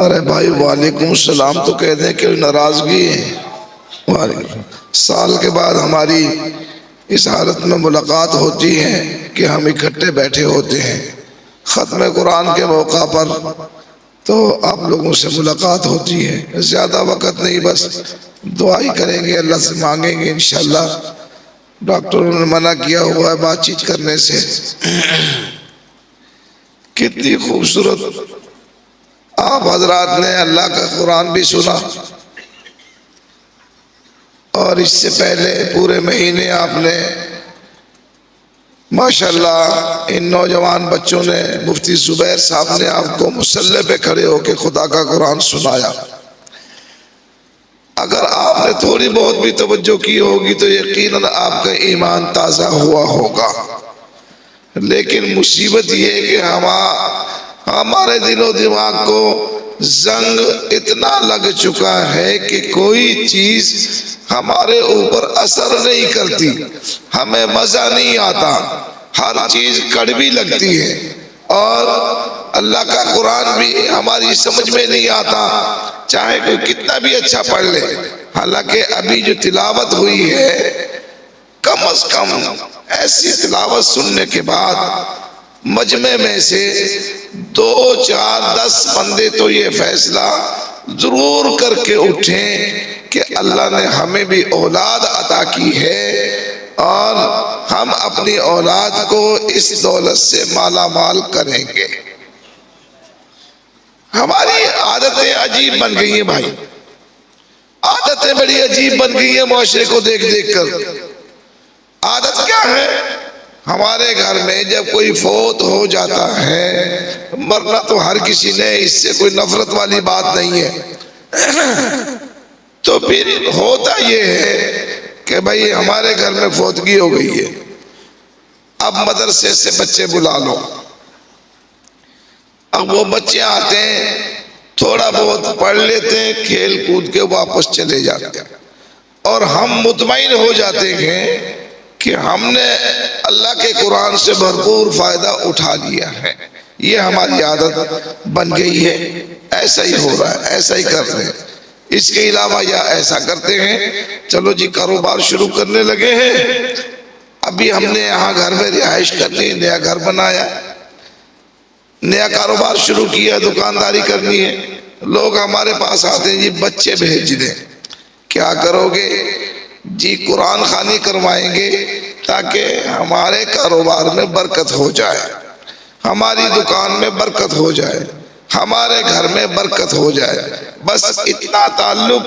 ارے بھائی وعلیکم السلام تو کہہ دیں کہ ناراضگی ہے۔ سال کے بعد ہماری اس حالت میں ملاقات ہوتی ہے کہ ہم اکٹھے بیٹھے ہوتے ہیں ختم قرآن کے موقع پر، تو آپ لوگوں سے ملاقات ہوتی ہے۔ زیادہ وقت نہیں، بس دعائی کریں گے، اللہ سے مانگیں گے انشاءاللہ۔ ڈاکٹروں نے منع کیا ہوا ہے بات چیت کرنے سے۔ کتنی خوبصورت آپ حضرات نے اللہ کا قرآن بھی سنا، اور اس سے پہلے پورے مہینے آپ نے ماشاءاللہ ان نوجوان بچوں نے، مفتی زبیر صاحب نے آپ کو مصلی پہ کھڑے ہو کے خدا کا قرآن سنایا۔ اگر آپ نے تھوڑی بہت بھی توجہ کی ہوگی تو یقیناً آپ کا ایمان تازہ ہوا ہوگا، لیکن مصیبت یہ ہے کہ ہمارے دل و دماغ کو زنگ اتنا لگ چکا ہے کہ کوئی چیز ہمارے اوپر اثر نہیں کرتی، ہمیں مزہ نہیں آتا، ہر چیز کڑوی لگتی ہے، اور اللہ کا قرآن بھی ہماری سمجھ میں نہیں آتا، چاہے کوئی کتنا بھی اچھا پڑھ لے۔ حالانکہ ابھی جو تلاوت ہوئی ہے، کم از کم ایسی تلاوت سننے کے بعد مجمع میں سے 2 4 10 بندے تو یہ فیصلہ ضرور کر کے اٹھیں کہ اللہ نے ہمیں بھی اولاد عطا کی ہے، اور ہم اپنی اولاد کو اس دولت سے مالا مال کریں گے۔ ہماری عادتیں عجیب بن گئی ہیں بھائی، عادتیں بڑی عجیب بن گئی ہیں معاشرے کو دیکھ دیکھ کر۔ عادت کیا ہے؟ ہمارے گھر میں جب کوئی فوت ہو جاتا ہے، مرنا تو ہر کسی نے، اس سے کوئی نفرت والی بات نہیں ہے، تو پھر ہوتا یہ ہے کہ بھائی ہمارے گھر میں فوتگی ہو گئی ہے، اب مدرسے سے بچے بلا لو۔ اب وہ بچے آتے ہیں، تھوڑا بہت پڑھ لیتے ہیں، کھیل کود کے واپس چلے جاتے ہیں، اور ہم مطمئن ہو جاتے ہیں کہ ہم نے اللہ کے قرآن سے بھرپور فائدہ اٹھا لیا ہے۔ یہ ہماری عادت بن گئی ہے، ایسا ہی ہو رہا ہے، ایسا ہی کر رہے ہیں۔ اس کے علاوہ یا ایسا کرتے ہیں، چلو جی کاروبار شروع کرنے لگے ہیں، ابھی ہم نے یہاں گھر میں رہائش کرنی، نیا گھر بنایا، نیا کاروبار شروع کیا، دکانداری کرنی ہے، لوگ ہمارے پاس آتے ہیں، جی بچے بھیج دیں۔ کیا کرو گے؟ جی قرآن خوانی کروائیں گے تاکہ ہمارے کاروبار میں برکت ہو جائے، ہماری دکان میں برکت ہو جائے، ہمارے گھر میں برکت ہو جائے۔ بس اتنا تعلق،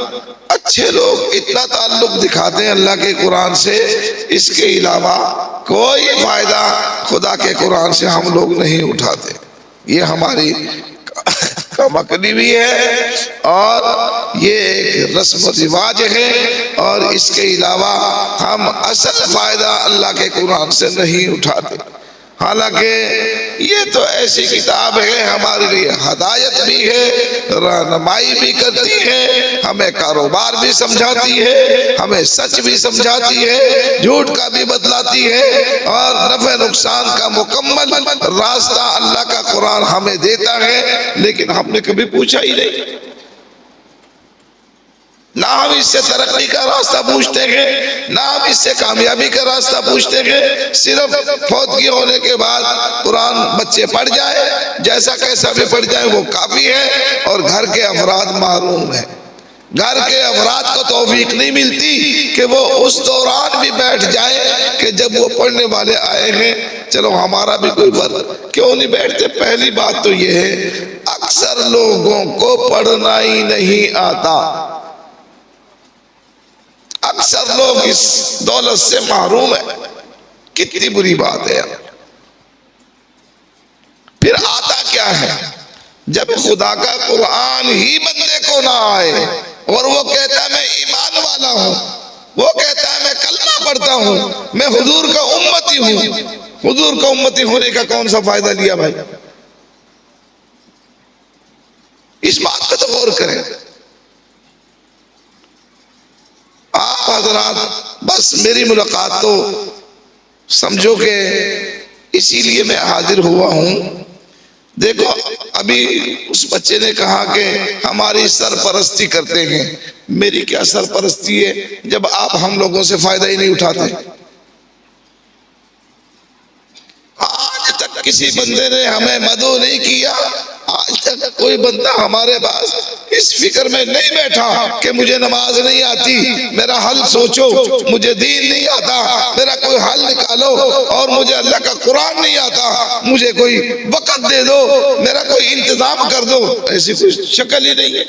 اچھے لوگ اتنا تعلق دکھاتے ہیں اللہ کے قرآن سے، اس کے علاوہ کوئی فائدہ خدا کے قرآن سے ہم لوگ نہیں اٹھاتے۔ یہ ہماری کمکلی بھی ہے، اور یہ ایک رسم و رواج ہے، اور اس کے علاوہ ہم اصل فائدہ اللہ کے قرآن سے نہیں اٹھاتے۔ حالانکہ یہ تو ایسی کتاب ہے، ہمارے لیے ہدایت بھی ہے، رہنمائی بھی کرتی ہے، ہمیں کاروبار بھی سمجھاتی ہے، ہمیں سچ بھی سمجھاتی ہے، جھوٹ کا بھی بتلاتی ہے، اور نفع نقصان کا مکمل راستہ اللہ کا قرآن ہمیں دیتا ہے، لیکن ہم نے کبھی پوچھا ہی نہیں۔ نہ ہم اس سے ترقی کا راستہ پوچھتے ہیں، نہ ہم اس سے کامیابی کا راستہ پوچھتے ہیں، صرف فوتگی ہونے کے بعد قرآن بچے پڑھ جائے، جیسا کیسا بھی پڑھ جائے وہ کافی ہے، اور گھر کے افراد محروم ہیں۔ گھر کے افراد کو توفیق نہیں ملتی کہ وہ اس دوران بھی بیٹھ جائیں کہ جب وہ پڑھنے والے آئے ہیں، چلو ہمارا بھی کوئی فرق۔ کیوں نہیں بیٹھتے؟ پہلی بات تو یہ ہے، اکثر لوگوں کو پڑھنا ہی نہیں آتا، اکثر لوگ اس دولت سے محروم ہیں۔ کتنی بری بات ہے۔ پھر آتا کیا ہے؟ جب خدا کا قرآن ہی بندے کو نہ آئے، اور وہ کہتا ہے میں ایمان والا ہوں، وہ کہتا ہے میں کلمہ پڑھتا ہوں، میں حضور کا امتی ہوں، حضور کا امتی ہونے کا کون سا فائدہ لیا بھائی؟ اس بات پہ تو غور کریں۔ آپ حضرات بس میری ملاقات تو سمجھو کہ اسی لیے میں حاضر ہوا ہوں، دیکھو ابھی اس بچے نے کہا کہ ہماری سرپرستی کرتے ہیں. میری کیا سرپرستی ہے جب آپ ہم لوگوں سے فائدہ ہی نہیں اٹھاتے؟ آج تک کسی بندے نے ہمیں مدعو نہیں کیا. آج تک کوئی بندہ ہمارے پاس اس فکر میں نہیں بیٹھا کہ مجھے نماز نہیں آتی، میرا حل سوچو، مجھے دین نہیں آتا، میرا کوئی حل نکالو، اور مجھے اللہ کا قرآن نہیں آتا، مجھے کوئی وقت دے دو، میرا کوئی انتظام کر دو. ایسی کوئی شکل ہی نہیں ہے.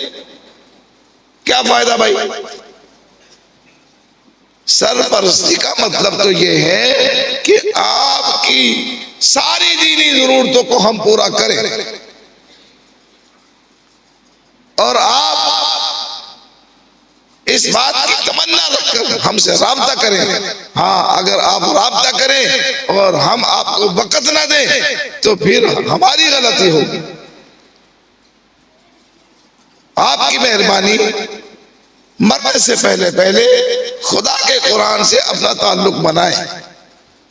کیا فائدہ بھائی؟ سرپرستی کا مطلب تو یہ ہے کہ آپ کی ساری دینی ضرورتوں کو ہم پورا کریں، اور آپ اس بات کی تمنا رکھ کر ہم سے رابطہ کریں. ہاں، اگر آپ رابطہ کریں اور ہم آپ کو وقت نہ دیں تو پھر ہماری غلطی ہوگی. آپ کی مہربانی، مرنے سے پہلے خدا کے قرآن سے اپنا تعلق بنائیں.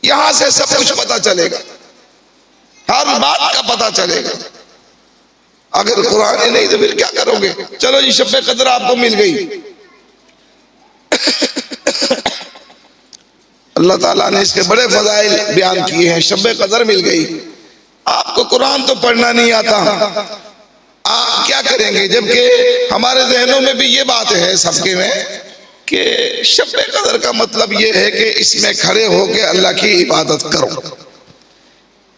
یہاں سے سب کچھ پتا چلے گا، ہر بات کا پتا چلے گا. اگر قرآن ہی نہیں تو پھر کیا کرو گے؟ چلو جی، شب قدر آپ کو مل گئی. اللہ تعالیٰ نے اس کے بڑے فضائل بیان کیے ہیں. شب قدر مل گئی، آپ کو قرآن تو پڑھنا نہیں آتا، آپ کیا کریں گے؟ جبکہ ہمارے ذہنوں میں بھی یہ بات ہے سب کے میں کہ شب قدر کا مطلب یہ ہے کہ اس میں کھڑے ہو کے اللہ کی عبادت کرو،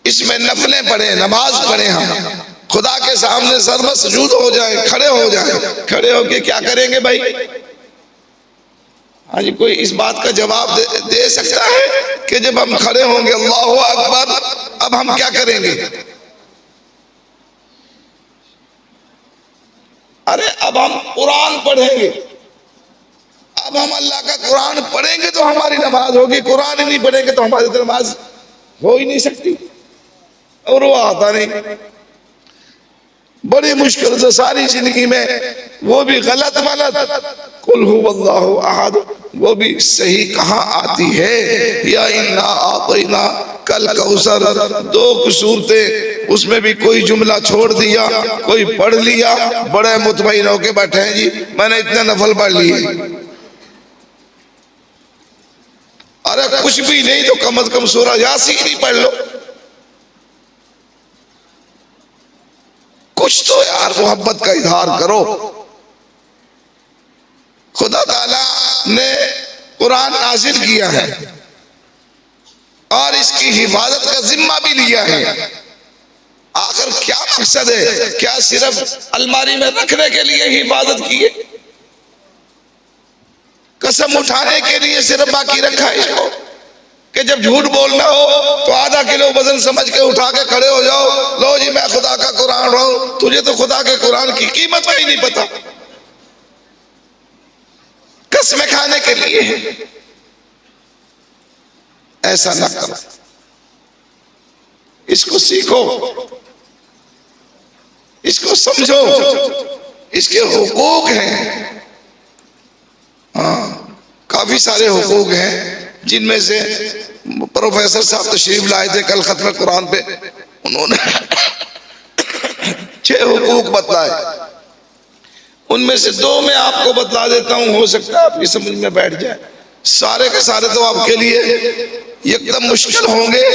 اس میں نفلیں پڑھیں، نماز پڑھیں، ہم خدا کے سامنے سر سجود ہو جائیں، کھڑے ہو جائیں. کھڑے ہو کے کیا کریں گے بھائی؟ ہاں جی، کوئی اس بات کا جواب دے سکتا ہے کہ جب ہم کھڑے ہوں گے اللہ اکبر، اب ہم کیا کریں گے؟ ارے اب ہم قرآن پڑھیں گے. اب ہم اللہ کا قرآن پڑھیں گے تو ہماری نماز ہوگی، قرآن ہی نہیں پڑھیں گے تو ہماری نماز ہو ہی نہیں سکتی، اور وہ آتا نہیں. بڑی مشکل سے ساری زندگی میں وہ بھی غلط قل هو اللہ احد، وہ بھی صحیح کہاں آتی ہے. یا انا اعطینا کل کوثر، دو صورتیں، اس میں بھی کوئی جملہ چھوڑ دیا، کوئی پڑھ لیا، بڑے مطمئن ہو کے بیٹھے ہیں جی میں نے اتنے نفل پڑھ لیے. ارے کچھ بھی نہیں تو کم از کم سورہ یاسین ہی پڑھ لو. کچھ تو یار محبت کا اظہار کرو. خدا تعالیٰ نے قرآن نازل کیا ہے اور اس کی حفاظت کا ذمہ بھی لیا ہے. آخر کیا مقصد ہے؟ کیا صرف الماری میں رکھنے کے لیے حفاظت کی ہے؟ قسم اٹھانے کے لیے صرف باقی رکھا ہے اس کو کہ جب جھوٹ بولنا ہو تو آدھا کلو وزن سمجھ کے اٹھا کے کھڑے ہو جاؤ، لو جی میں خدا کا قرآن رہا ہوں. تجھے تو خدا کے قرآن کی قیمت کا ہی نہیں پتا. قسمیں کھانے کے لیے ایسا نہ کرو. اس کو سیکھو، اس کو سمجھو، اس کے حقوق ہیں. ہاں، کافی سارے حقوق ہیں جن میں سے پروفیسر صاحب تشریف لائے تھے کل ختم قرآن پہ، انہوں نے 6 حقوق بتلائے. ان میں سے 2 میں آپ کو بتلا دیتا ہوں، ہو سکتا ہے آپ کی سمجھ میں بیٹھ جائے. سارے کے سارے تو آپ کے لیے یکدم مشکل ہوں گے،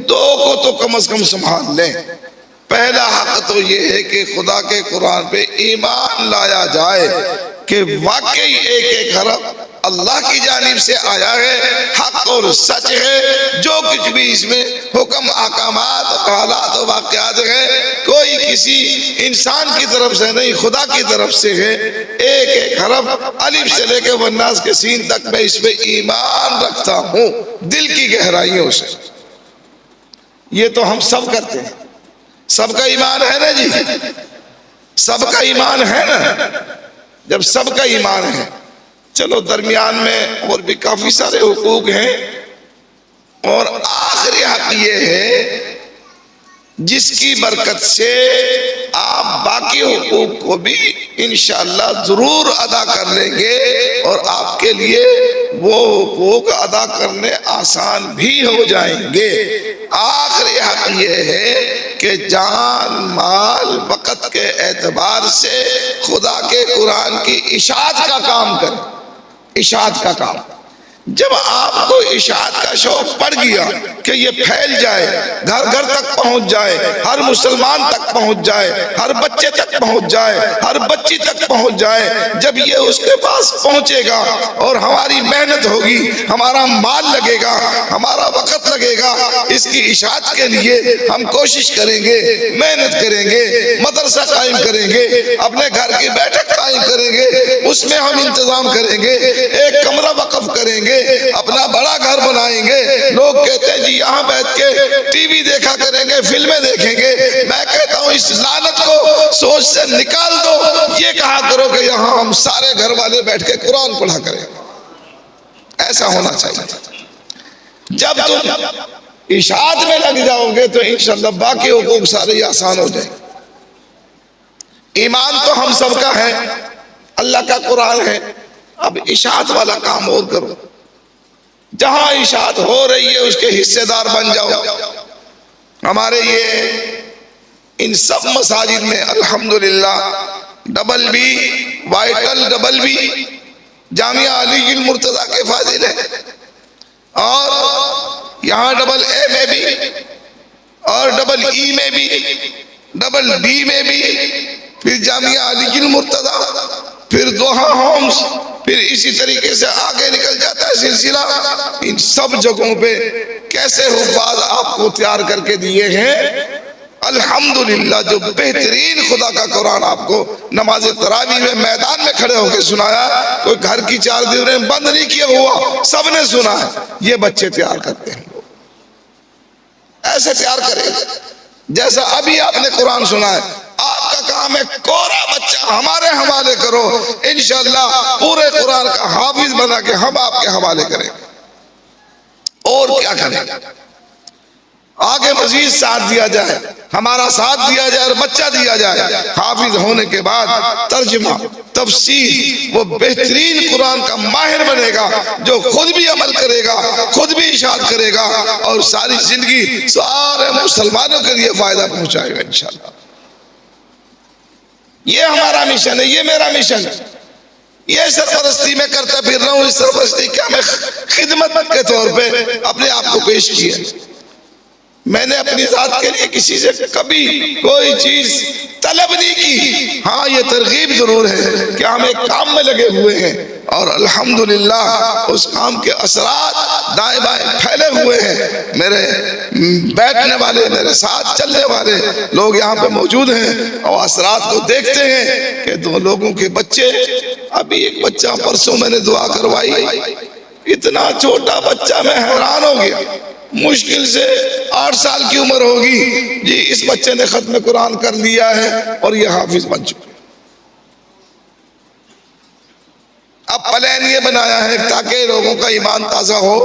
2 کو تو کم از کم سنبھال لیں. پہلا حق تو یہ ہے کہ خدا کے قرآن پہ ایمان لایا جائے کہ واقعی ایک حرف اللہ کی جانب سے آیا ہے، حق اور سچ ہے. جو کچھ بھی اس میں حکم، احکامات، حالات و واقعات ہیں، کوئی کسی انسان کی طرف سے نہیں، خدا کی طرف سے ہے. ایک حرف الف سے لے کے والناس کے سین تک میں اس پہ ایمان رکھتا ہوں دل کی گہرائیوں سے. یہ تو ہم سب کرتے ہیں. سب کا ایمان ہے نا جی؟ سب کا ایمان ہے نا؟ جب سب کا ایمان ہے، چلو درمیان میں اور بھی کافی سارے حقوق ہیں، اور آخری حق یہ ہے جس کی برکت سے آپ باقی حقوق کو بھی انشاءاللہ ضرور ادا کر لیں گے، اور آپ کے لیے وہ حقوق ادا کرنے آسان بھی ہو جائیں گے. آخری حق یہ ہے کہ کہ جان مال وقت کے اعتبار سے خدا کے قرآن کی اشاعت کا کام کریں. اشاعت کا کام. جب آپ کو اشاعت کا شوق پڑ گیا کہ یہ پھیل جائے, گھر گھر تک پہنچ جائے, ہر مسلمان تک پہنچ جائے, ہر بچے تک پہنچ جائے, ہر بچی تک پہنچ جائے, جب یہ اس کے پاس پہنچے گا اور ہماری محنت ہوگی, ہمارا مال لگے گا, ہمارا وقت لگے گا, اس کی اشاعت کے لیے ہم کوشش کریں گے, محنت کریں گے, مدرسہ قائم کریں گے, اپنے گھر کی بیٹھک قائم کریں گے, اس میں ہم انتظام کریں گے, ایک کمرہ وقف کریں گے, اپنا بڑا گھر بنائیں گے. لوگ کہتے ہیں جی یہاں بیٹھ کے ٹی وی دیکھا کریں گے, فلمیں دیکھیں گے. میں کہتا ہوں اس لعنت کو سوچ سے نکال دو, یہ کہا کرو کہ یہاں ہم سارے گھر والے بیٹھ کے قرآن پڑھا کریں. ایسا ہونا چاہیے. جب تم اشاعت میں لگ جاؤ گے تو انشاءاللہ باقی حقوق سارے آسان ہو جائیں. ایمان تو ہم سب کا ہے, اللہ کا قرآن ہے, اب اشاعت والا کام اور کرو. جہاں اشاعت ہو رہی ہے اس کے حصے دار بن جاؤ. ہمارے یہ ان سب مساجد میں الحمدللہ ڈبل بی, وائٹل ڈبل بی, جامعہ علی المرتضیٰ کے فاضل ہیں, اور یہاں ڈبل اے میں بھی, اور ڈبل ای میں بھی, ڈبل بی میں بھی, پھر جامعہ علی المرتضیٰ, پھر دوحہ ہومز, پھر اسی طریقے سے آگے نکل جاتا ہے سلسلہ. ان سب جگہوں پہ کیسے حفاظ آپ کو تیار کر کے دیے ہیں الحمدللہ. جو بہترین خدا کا قرآن آپ کو نماز تراویح میں میدان میں کھڑے ہو کے سنایا, کوئی گھر کی چار دیواریں بند نہیں کیا ہوا, سب نے سنا ہے. یہ بچے تیار کرتے ہیں, ایسے تیار کریں جیسا ابھی آپ نے قرآن سنا ہے. آپ کا کام ہے کورا بچہ ہمارے حوالے کرو, انشاءاللہ پورے قرآن کا حافظ بنا کے ہم آپ کے حوالے کریں. اور کیا کریں, آگے مزید ساتھ دیا جائے, ہمارا ساتھ دیا جائے اور بچہ دیا جائے. حافظ ہونے کے بعد ترجمہ, تفسیر, وہ بہترین قرآن کا ماہر بنے گا جو خود بھی عمل کرے گا, خود بھی اشاعت کرے گا, اور ساری زندگی سارے مسلمانوں کے لیے فائدہ پہنچائے گا انشاءاللہ. یہ ہمارا مشن ہے, یہ میرا مشن ہے. یہ سرپرستی میں کرتا پھر رہا ہوں. اس سرپرستی کا میں خدمت کے طور پہ اپنے آپ کو پیش کیا. میں نے اپنی ذات کے لیے کسی سے کبھی کوئی چیز طلب نہیں کی. ہاں یہ ترغیب ضرور ہے کہ ہم ایک کام میں لگے ہوئے ہیں, اور الحمدللہ اس کام کے اثرات دائیں بائیں پھیلے ہوئے ہیں. میرے بیٹھنے والے, میرے ساتھ چلنے والے لوگ یہاں پہ موجود ہیں, اور اثرات کو دیکھتے ہیں کہ دو لوگوں کے بچے, ابھی ایک بچہ پرسوں میں نے دعا کروائی, اتنا چھوٹا بچہ, میں حیران ہو گیا. مشکل سے 8 سال کی عمر ہوگی جی, اس بچے نے ختم قرآن کر لیا ہے اور یہ حافظ بن چکے. اب پلان یہ بنایا ہے تاکہ لوگوں کا ایمان تازہ ہو.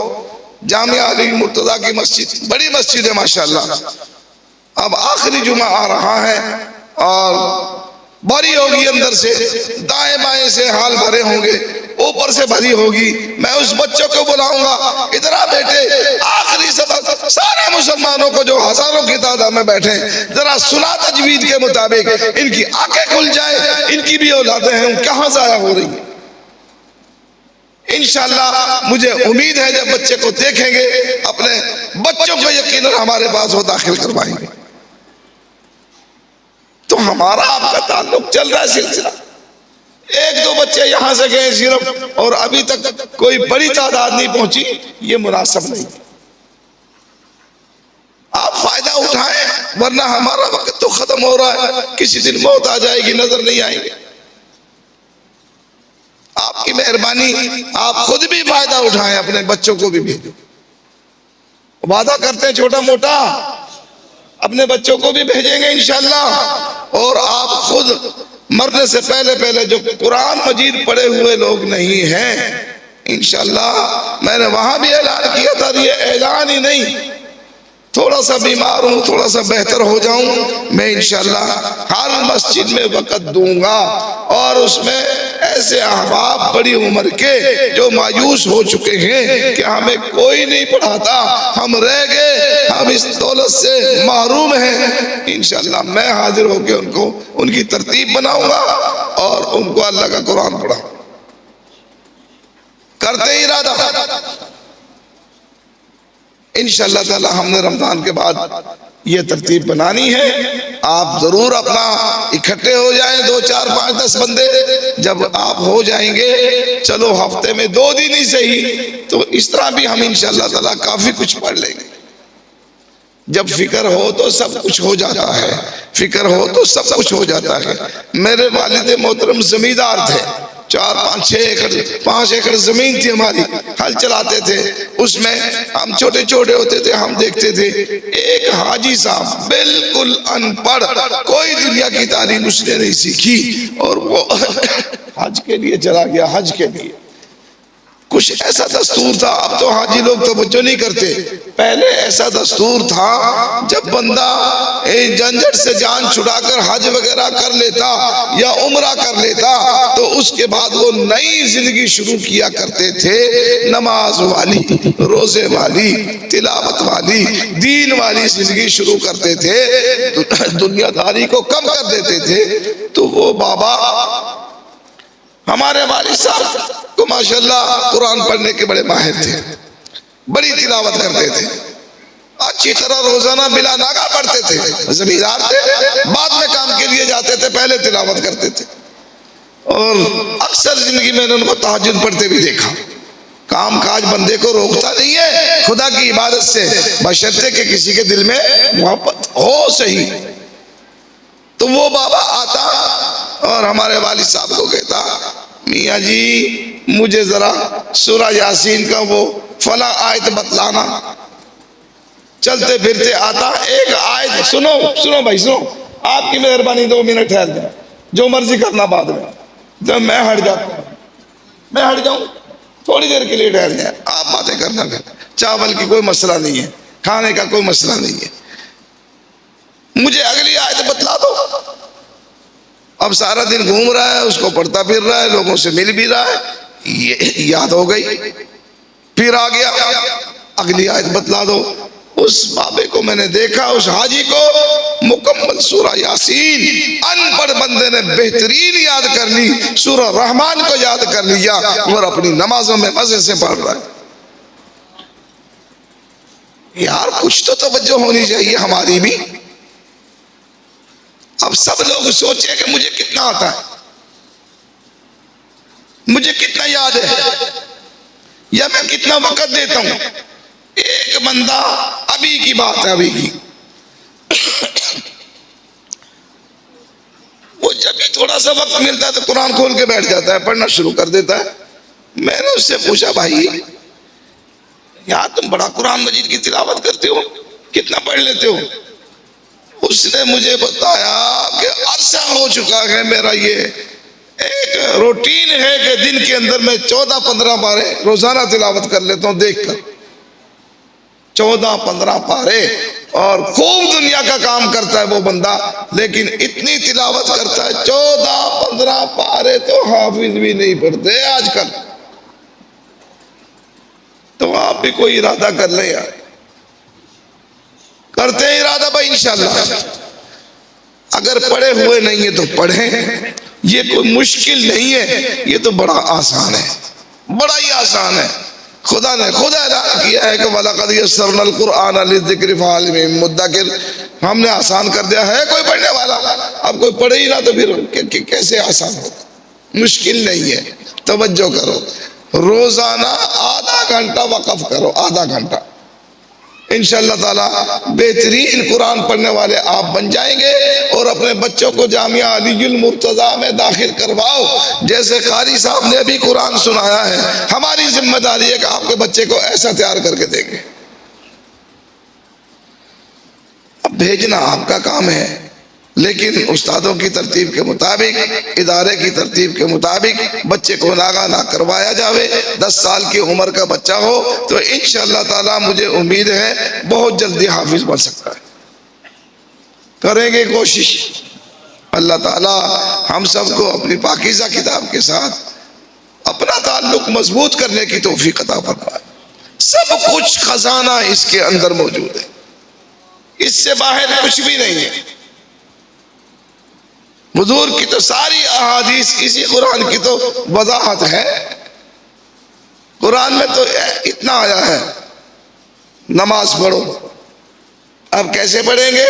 جامعہ علی المرتضیٰ کی مسجد بڑی مسجد ہے ماشاءاللہ. اب آخری جمعہ آ رہا ہے اور بھری ہوگی, اندر سے دائیں بائیں سے حال بھرے ہوں گے, اوپر سے بھری ہوگی. میں اس بچوں کو بلاؤں گا, ادھر آ بیٹے, آخری سبق سارے مسلمانوں کو جو ہزاروں کی تعداد میں بیٹھے ذرا سنا تجوید کے مطابق, ان کی آنکھیں کھل جائیں, ان کی بھی اولادیں ہیں کہاں ضائع ہو رہی ہیں. انشاءاللہ مجھے امید ہے جب بچے کو دیکھیں گے اپنے بچوں کو یقیناً ہمارے پاس وہ داخل کروائیں گے. تو ہمارا آپ کا تعلق چل رہا ہے سلسلہ. 1-2 بچے یہاں سے گئے صرف, اور ابھی تک کوئی بڑی تعداد نہیں پہنچی, یہ مناسب نہیں. آپ فائدہ اٹھائیں, ورنہ ہمارا وقت تو ختم ہو رہا ہے. کسی دن موت آ جائے گی, نظر نہیں آئیں گے. آپ کی مہربانی, آپ خود بھی فائدہ اٹھائیں, اپنے بچوں کو بھی بھیجو. وعدہ کرتے ہیں چھوٹا موٹا, اپنے بچوں کو بھی بھیجیں گے انشاءاللہ. اور آپ خود مرنے سے پہلے جو قرآن مجید پڑھے ہوئے لوگ نہیں ہیں, انشاءاللہ میں نے وہاں بھی اعلان کیا تھا, یہ اعلان ہی نہیں, تھوڑا سا بیمار ہوں, تھوڑا سا بہتر ہو جاؤں, میں انشاءاللہ ہر مسجد میں وقت دوں گا. اور اس میں ایسے احباب بڑی عمر کے جو مایوس ہو چکے ہیں کہ ہمیں کوئی نہیں پڑھاتا, ہم رہ گئے, ہم اس دولت سے محروم ہیں، انشاءاللہ میں حاضر ہو کے ان کو ان کی ترتیب بناؤں گا اور ان کو اللہ کا قرآن پڑھاؤں۔ کرتے ہی ارادہ انشاءاللہ تعالی ہم نے رمضان کے بعد یہ ترتیب بنانی ہے۔ آپ ضرور اپنا اکٹھے ہو جائیں، 2 4 5 10 بندے، جب آپ ہو جائیں گے چلو ہفتے میں 2 دن ہی صحیح، تو اس طرح بھی ہم انشاءاللہ تعالی کافی کچھ پڑھ لیں گے۔ جب فکر ہو تو سب کچھ ہو جاتا ہے، فکر ہو تو سب کچھ ہو جاتا ہے۔ میرے والد محترم زمیندار تھے، 4 5 6 ایکڑ 5 ایکڑ زمین تھی ہماری، ہل چلاتے تھے، اس میں ہم چھوٹے چھوٹے ہوتے تھے، ہم دیکھتے تھے ایک حاجی صاحب بالکل ان پڑھ، کوئی دنیا کی تعلیم اس نے نہیں سیکھی، اور وہ حج کے لیے چلا گیا، حج کے لیے۔ کچھ ایسا دستور تھا، اب تو حاجی لوگ توجہ نہیں کرتے، پہلے ایسا دستور تھا جب بندہ جھنجھٹ سے جان چھڑا کر حج وغیرہ کر لیتا یا عمرہ کر لیتا تو اس کے بعد وہ نئی زندگی شروع کیا کرتے تھے، نماز والی، روزے والی، تلاوت والی، دین والی زندگی شروع کرتے تھے، دنیا داری کو کم کر دیتے تھے۔ تو وہ بابا ہمارے والد صاحب کو ماشاءاللہ قرآن پڑھنے کے بڑے ماہر تھے، بڑی تلاوت کرتے تھے، اچھی طرح روزانہ بلا ناغہ پڑھتے تھے، زمیندار تھے، بعد میں کام کے لیے جاتے تھے، پہلے تلاوت کرتے تھے، اور اکثر زندگی میں نے ان کو تہجد پڑھتے بھی دیکھا۔ کام کاج بندے کو روکتا نہیں ہے خدا کی عبادت سے، بشرطے کہ کسی کے دل میں محبت ہو صحیح۔ تو وہ بابا آتا اور ہمارے والد صاحب کو کہتا، میاں جی مجھے ذرا سورہ یاسین کا وہ فلاں آیت بتلانا۔ چلتے پھرتے آتا، ایک آیت سنو بھائی سنو، آپ کی مہربانی 2 منٹ ٹھہر جائیں، جو مرضی کرنا بعد میں، جب میں ہٹ جاؤں تھوڑی دیر کے لیے ٹھہر جائیں، آپ باتیں کرنا، چاول کی کوئی مسئلہ نہیں ہے، کھانے کا کوئی مسئلہ نہیں ہے، مجھے اگلی آیت بتلا دو۔ اب سارا دن گھوم رہا ہے، اس کو پڑھتا پھر رہا ہے، لوگوں سے مل بھی رہا ہے، یہ یاد ہو گئی، پھر آ گیا اگلی آیت بتلا دو۔ اس بابے کو میں نے دیکھا، اس حاجی کو مکمل سورہ یاسین ان پڑھ بندے نے بہترین یاد کر لی، سورہ رحمان کو یاد کر لیا، اور اپنی نمازوں میں مزے سے پڑھ رہا ہے۔ یار کچھ تو توجہ ہونی چاہیے ہماری بھی۔ اب سب لوگ سوچیں کہ مجھے کتنا آتا ہے، مجھے کتنا یاد ہے، یا میں کتنا وقت دیتا ہوں۔ ایک بندہ ابھی کی بات ہے، ابھی کی، وہ جب بھی تھوڑا سا وقت ملتا ہے تو قرآن کھول کے بیٹھ جاتا ہے، پڑھنا شروع کر دیتا ہے۔ میں نے اس سے پوچھا، بھائی یار تم بڑا قرآن مجید کی تلاوت کرتے ہو، کتنا پڑھ لیتے ہو؟ اس نے مجھے بتایا کہ عرصہ ہو چکا ہے میرا، یہ ایک روٹین ہے کہ دن کے اندر میں 14-15 پارے روزانہ تلاوت کر لیتا ہوں، دیکھ کر 14-15 پارے، اور خوب دنیا کا کام کرتا ہے وہ بندہ، لیکن اتنی تلاوت کرتا ہے 14-15 پارے تو حافظ بھی نہیں پڑھتے آج کل۔ تو آپ بھی کوئی ارادہ کر لیں یار، کرتے ہیں ارادہ بھائی انشاءاللہ۔ اگر پڑھے ہوئے نہیں ہے تو پڑھیں، یہ کوئی مشکل نہیں ہے، یہ تو بڑا آسان ہے، بڑا ہی آسان ہے۔ خدا نے خود اعلان کیا ہے کہ وَلَقَدْ يَسَّرْنَا الْقُرْآنَ لِلذِّكْرِ فَهَلْ مِن مُدَّكِرٍ، ہم نے آسان کر دیا ہے، کوئی پڑھنے والا؟ اب کوئی پڑھے ہی نہ تو پھر کیسے آسان ہو؟ مشکل نہیں ہے، توجہ کرو، روزانہ آدھا گھنٹہ وقف کرو، آدھا گھنٹہ، انشاءاللہ تعالی بہترین قرآن پڑھنے والے آپ بن جائیں گے، اور اپنے بچوں کو جامعہ علی المرتضیٰ میں داخل کرواؤ۔ جیسے قاری صاحب نے ابھی قرآن سنایا ہے، ہماری ذمہ داری ہے کہ آپ کے بچے کو ایسا تیار کر کے دیں گے۔ اب بھیجنا آپ کا کام ہے، لیکن استادوں کی ترتیب کے مطابق، ادارے کی ترتیب کے مطابق بچے کو ناغہ نہ کروایا جاوے۔ 10 سال کی عمر کا بچہ ہو تو انشاءاللہ تعالی مجھے امید ہے بہت جلدی حافظ بن سکتا ہے، کریں گے کوشش۔ اللہ تعالی ہم سب کو اپنی پاکیزہ کتاب کے ساتھ اپنا تعلق مضبوط کرنے کی توفیق عطا فرمائے۔ سب کچھ خزانہ اس کے اندر موجود ہے، اس سے باہر کچھ بھی نہیں ہے۔ حضور کی تو ساری احادیث اسی قرآن کی تو وضاحت ہے۔ قرآن میں تو اتنا آیا ہے نماز پڑھو، اب کیسے پڑھیں گے؟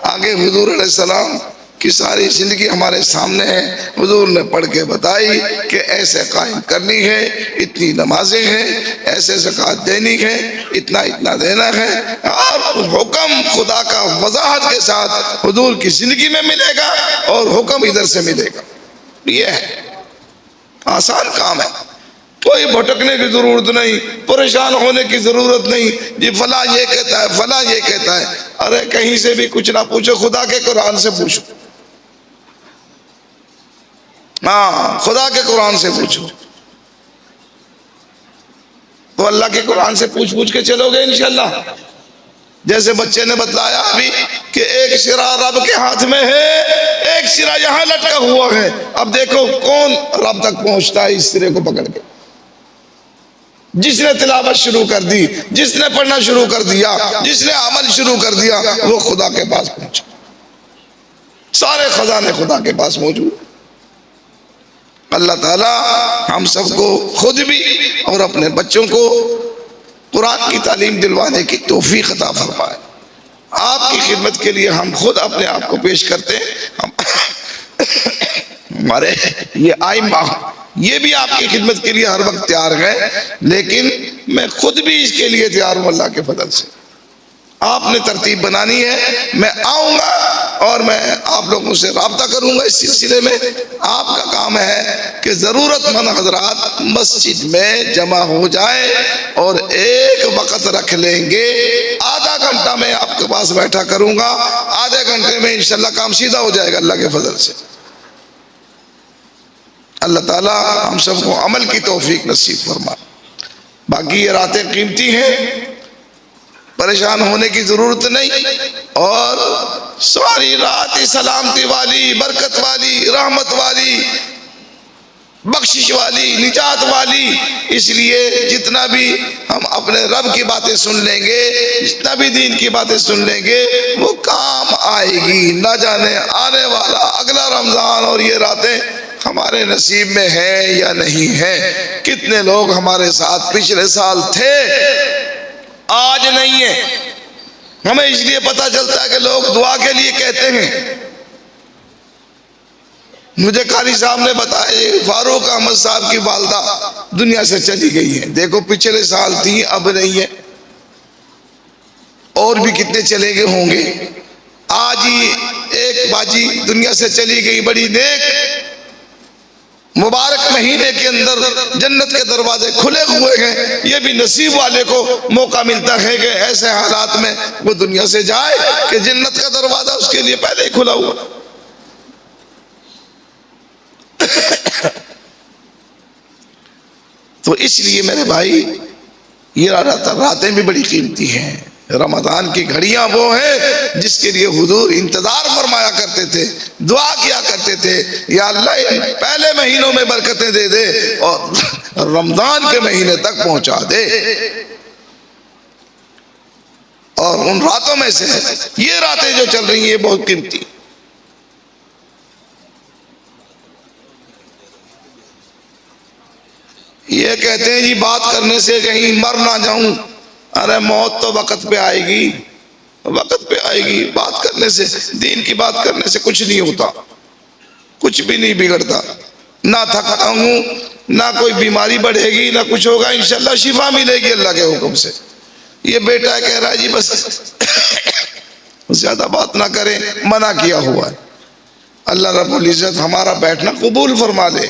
آگے حضور علیہ السلام کی ساری زندگی ہمارے سامنے ہے، حضور نے پڑھ کے بتائی کہ ایسے قائم کرنی ہے، اتنی نمازیں ہیں، ایسے زکوٰۃ دینی ہے، اتنا اتنا دینا ہے، اور حکم خدا کا وضاحت کے ساتھ حضور کی زندگی میں ملے گا اور حکم ادھر سے ملے گا۔ یہ ہے، آسان کام ہے، کوئی بھٹکنے کی ضرورت نہیں، پریشان ہونے کی ضرورت نہیں، جی فلاں یہ کہتا ہے، فلاں یہ کہتا ہے۔ ارے کہیں سے بھی کچھ نہ پوچھو، خدا کے قرآن سے پوچھو، ہاں خدا کے قرآن سے پوچھو، تو اللہ کے قرآن سے پوچھ پوچھ کے چلو گے انشاءاللہ۔ جیسے بچے نے بتلایا ابھی کہ ایک سرا رب کے ہاتھ میں ہے، ایک سرا یہاں لٹکا ہوا ہے، اب دیکھو کون رب تک پہنچتا ہے اس سرے کو پکڑ کے۔ جس نے تلاوت شروع کر دی، جس نے پڑھنا شروع کر دیا، جس نے عمل شروع کر دیا، وہ خدا کے پاس پہنچا۔ سارے خزانے خدا کے پاس موجود۔ اللہ تعالی ہم سب کو خود بھی اور اپنے بچوں کو قرآن کی تعلیم دلوانے کی توفیق عطا فرمائے۔ آپ کی خدمت کے لیے ہم خود اپنے آپ کو پیش کرتے ہیں۔ ہمارے یہ آئمہ یہ بھی آپ کی خدمت کے لیے ہر وقت تیار ہے، لیکن میں خود بھی اس کے لیے تیار ہوں اللہ کے فضل سے۔ آپ نے ترتیب بنانی ہے، میں آؤں گا اور میں آپ لوگوں سے رابطہ کروں گا اس سلسلے میں۔ آپ کا کام ہے کہ ضرورت مند حضرات مسجد میں جمع ہو جائیں اور ایک وقت رکھ لیں گے، آدھا گھنٹہ میں آپ کے پاس بیٹھا کروں گا، آدھے گھنٹے میں انشاءاللہ کام سیدھا ہو جائے گا اللہ کے فضل سے۔ اللہ تعالی ہم سب کو عمل کی توفیق نصیب فرمائے۔ باقی یہ راتیں قیمتی ہیں، پریشان ہونے کی ضرورت نہیں، اور ساری رات سلامتی والی، برکت والی، رحمت والی، بخشش والی، نجات والی۔ اس لیے جتنا بھی ہم اپنے رب کی باتیں سن لیں گے، جتنا بھی دین کی باتیں سن لیں گے، وہ کام آئے گی۔ نہ جانے آنے والا اگلا رمضان اور یہ راتیں ہمارے نصیب میں ہے یا نہیں ہے۔ کتنے لوگ ہمارے ساتھ پچھلے سال تھے، آج نہیں ہے۔ ہمیں اس لیے پتہ چلتا ہے کہ لوگ دعا کے لیے کہتے ہیں۔ مجھے قاری صاحب نے بتایا فاروق احمد صاحب کی والدہ دنیا سے چلی گئی ہے، دیکھو پچھلے سال تھی اب نہیں ہے، اور بھی کتنے چلے گئے ہوں گے۔ آج ہی ایک باجی دنیا سے چلی گئی، بڑی نیک، مبارک مہینے کے اندر جنت کے دروازے کھلے ہوئے ہیں۔ یہ بھی نصیب والے کو موقع ملتا ہے کہ ایسے حالات میں وہ دنیا سے جائے کہ جنت کا دروازہ اس کے لیے پہلے ہی کھلا ہوا۔ تو اس لیے میرے بھائی یہ راتیں بھی بڑی قیمتی ہیں۔ رمضان کی گھڑیاں وہ ہیں جس کے لیے حضور انتظار فرمایا کرتے تھے، دعا کیا کرتے تھے، یا اللہ پہلے مہینوں میں برکتیں دے دے اور رمضان کے مہینے تک پہنچا دے۔ اور ان راتوں میں سے یہ راتیں جو چل رہی ہیں یہ بہت قیمتی۔ یہ کہتے ہیں جی بات کرنے سے کہیں مر نہ جاؤں، ارے موت تو وقت پہ آئے گی، وقت پہ آئے گی۔ بات کرنے سے، دین کی بات کرنے سے کچھ نہیں ہوتا، کچھ بھی نہیں بگڑتا، نہ تھکتا ہوں، نہ کوئی بیماری بڑھے گی، نہ کچھ ہوگا، انشاءاللہ شفا ملے گی اللہ کے حکم سے۔ یہ بیٹا کہہ رہا ہے جی بس زیادہ بات نہ کریں، منع کیا ہوا ہے۔ اللہ رب العزت ہمارا بیٹھنا قبول فرما لے۔